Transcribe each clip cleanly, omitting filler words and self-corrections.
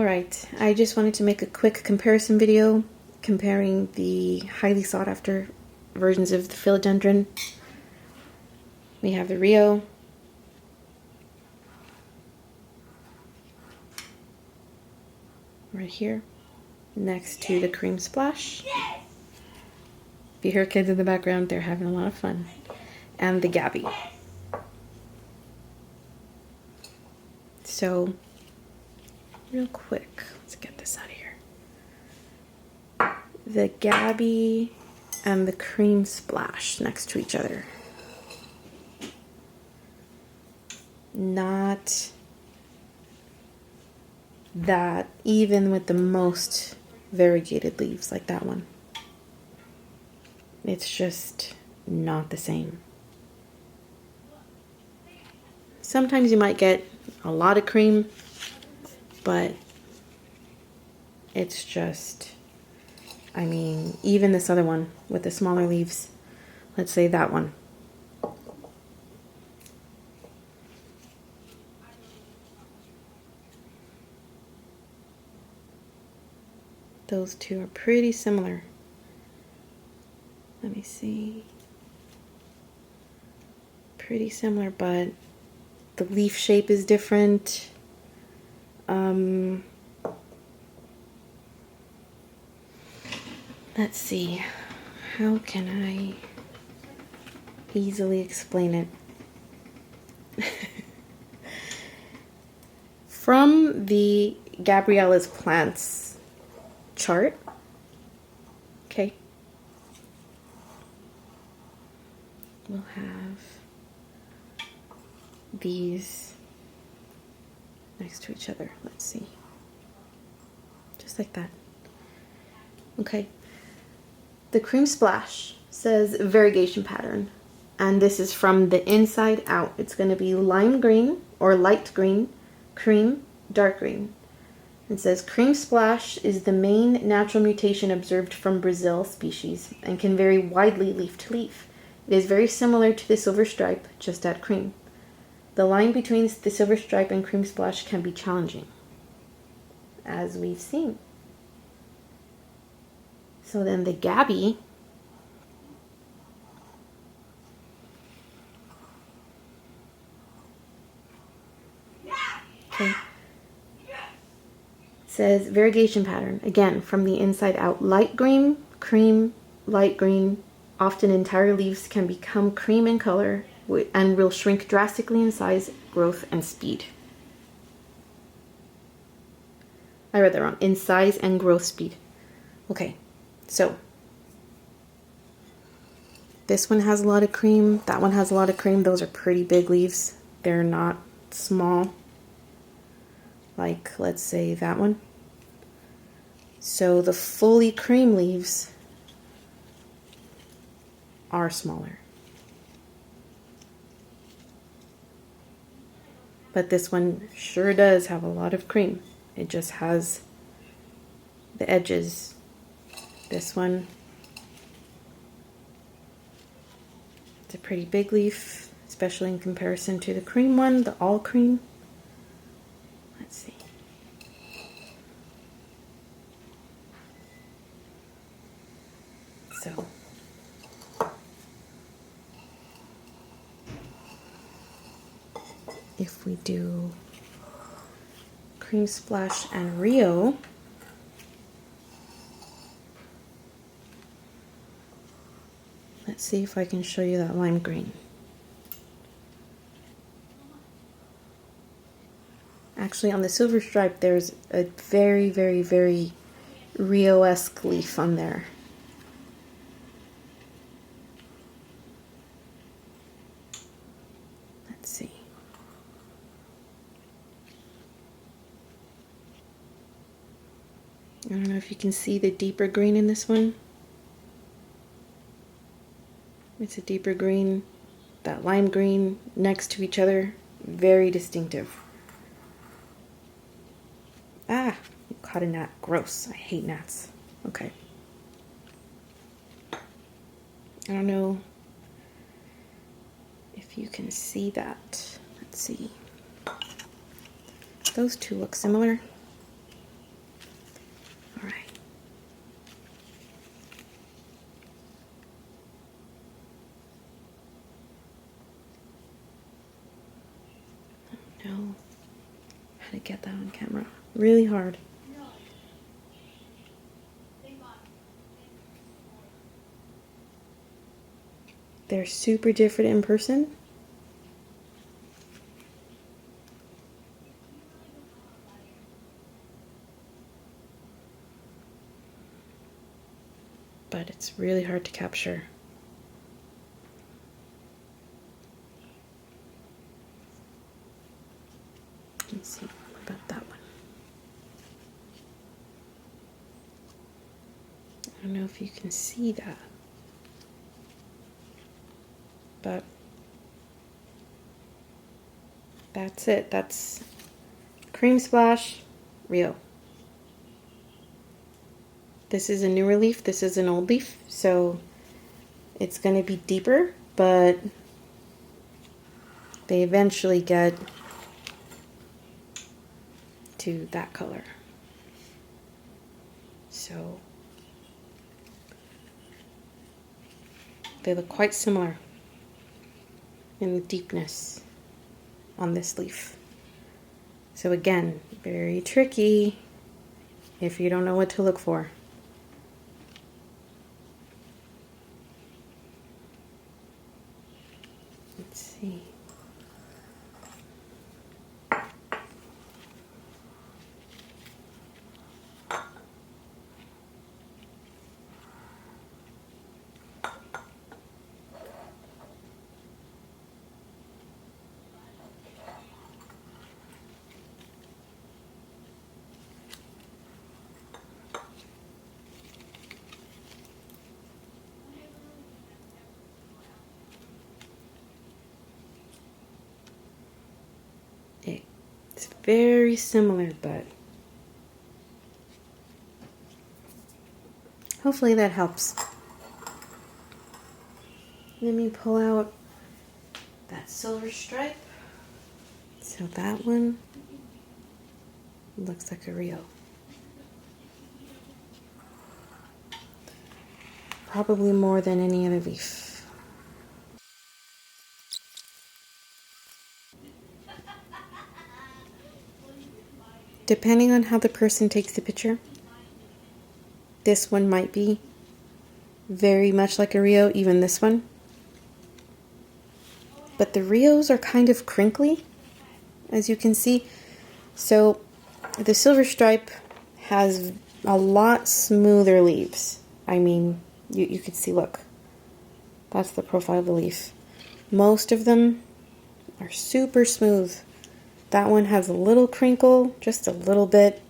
Alright, I just wanted to make a quick comparison video comparing the highly sought after versions of the philodendron. We have the Rio, right here, next to the Cream Splash. If you hear kids in the background, they're having a lot of fun. And the Gabby. So, real quick, let's get this out of here. The Gabby and the Cream Splash next to each other. Not that even with the most variegated leaves like that one. It's just not the same. Sometimes you might get a lot of cream, but it's just, I mean, even this other one with the smaller leaves, let's say that one. Those two are pretty similar. Let me see. Pretty similar, but the leaf shape is different. Let's see. How can I easily explain it? From the Gabriella's plants chart, okay, we'll have these next to each other. Let's see. Just like that. Okay. The Cream Splash says variegation pattern, and this is from the inside out. It's going to be lime green or light green, cream, dark green. It says Cream Splash is the main natural mutation observed from Brazil species and can vary widely leaf to leaf. It is very similar to the silver stripe, just add cream. The line between the silver stripe and Cream Splash can be challenging, as we've seen. So then the Gabby says variegation pattern, again from the inside out, light green, cream, light green. Often entire leaves can become cream in color and will shrink drastically in size, growth, and speed. I read that wrong. In size and growth speed. Okay, so this one has a lot of cream. That one has a lot of cream. Those are pretty big leaves. They're not small. Like, let's say that one. So the fully cream leaves are smaller. But this one sure does have a lot of cream. It just has the edges. This one, it's a pretty big leaf, especially in comparison to the cream one, the all cream. Let's see. So if we do Cream Splash and Rio, let's see if I can show you that lime green. Actually, on the silver stripe, there's a very, very, very Rio-esque leaf on there. Let's see. I don't know if you can see the deeper green in this one. It's a deeper green, that lime green next to each other, very distinctive. Ah, you caught a gnat. Gross. I hate gnats. Okay. I don't know if you can see that. Let's see. Those two look similar. get that on camera. Really hard. They're super different in person. But it's really hard to capture. Let's see about that one. I don't know if you can see that, but that's it. That's Cream Splash Rio. This is a newer leaf, this is an old leaf, so it's going to be deeper, but they eventually get to that color. So they look quite similar in the deepness on this leaf. So again, very tricky if you don't know what to look for. Let's see. It's very similar, but hopefully that helps. Let me pull out that silver stripe. So that one looks like a Rio. Probably more than any other leaf. Depending on how the person takes the picture, this one might be very much like a Rio, even this one. But the Rios are kind of crinkly, as you can see. So the silver stripe has a lot smoother leaves. I mean, you could see, look, that's the profile of the leaf. Most of them are super smooth. That one has a little crinkle, just a little bit.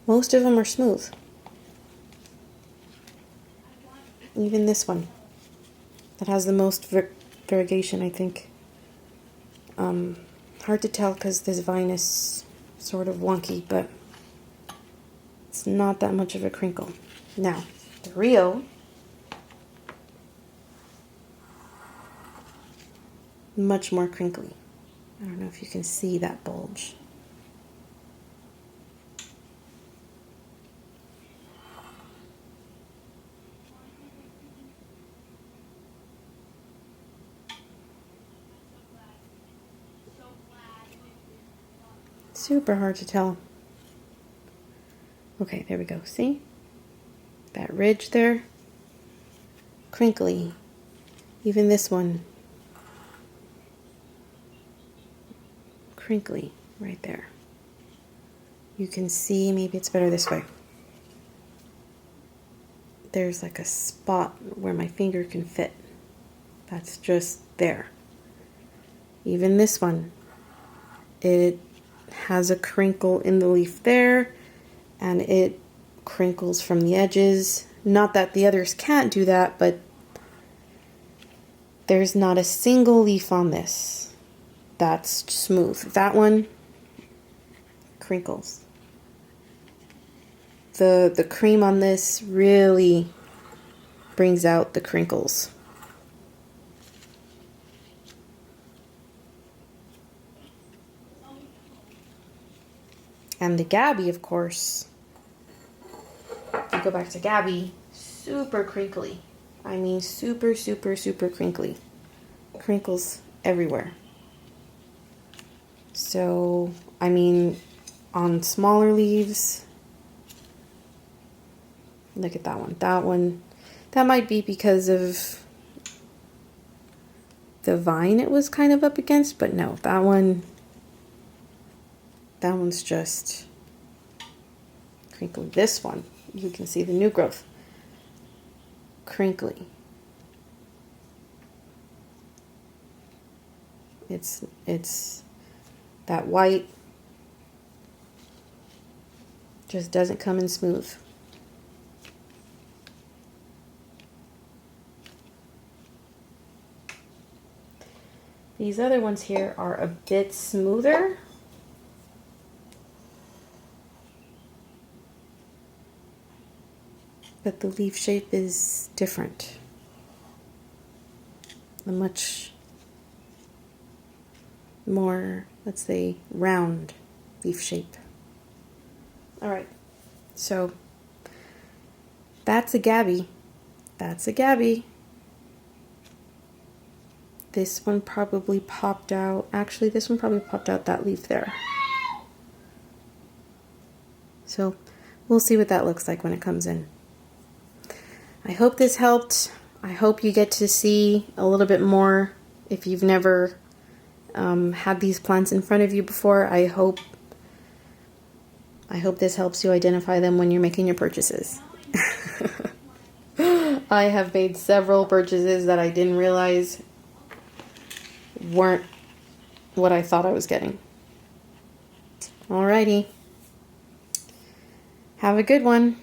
Most of them are smooth. Even this one, that has the most variegation, I think. Hard to tell because this vine is sort of wonky, but it's not that much of a crinkle. Now, the Rio, much more crinkly. I don't know if you can see that bulge. Super hard to tell. Okay, there we go. See? That ridge there? Crinkly. Even this one. Crinkly right there. You can see, maybe it's better this way. There's like a spot where my finger can fit. That's just there. Even this one, it has a crinkle in the leaf there, and it crinkles from the edges. Not that the others can't do that, but there's not a single leaf on this that's smooth. That one crinkles. The cream on this really brings out the crinkles. And the Gabby, of course, if you go back to Gabby, super crinkly. I mean, super, super, super crinkly. Crinkles everywhere. So, I mean, on smaller leaves. Look at that one. That one, that might be because of the vine it was kind of up against, but no, that one's just crinkly. This one, you can see the new growth. Crinkly. It's that white just doesn't come in smooth. These other ones here are a bit smoother. But the leaf shape is different. A much more, let's say, round leaf shape. All right, so that's a Gabby. That's a Gabby. This one probably popped out. Actually, this one probably popped out that leaf there. So we'll see what that looks like when it comes in. I hope this helped. I hope you get to see a little bit more if you've never had these plants in front of you before. I hope this helps you identify them when you're making your purchases. I have made several purchases that I didn't realize weren't what I thought I was getting. Alrighty. Have a good one.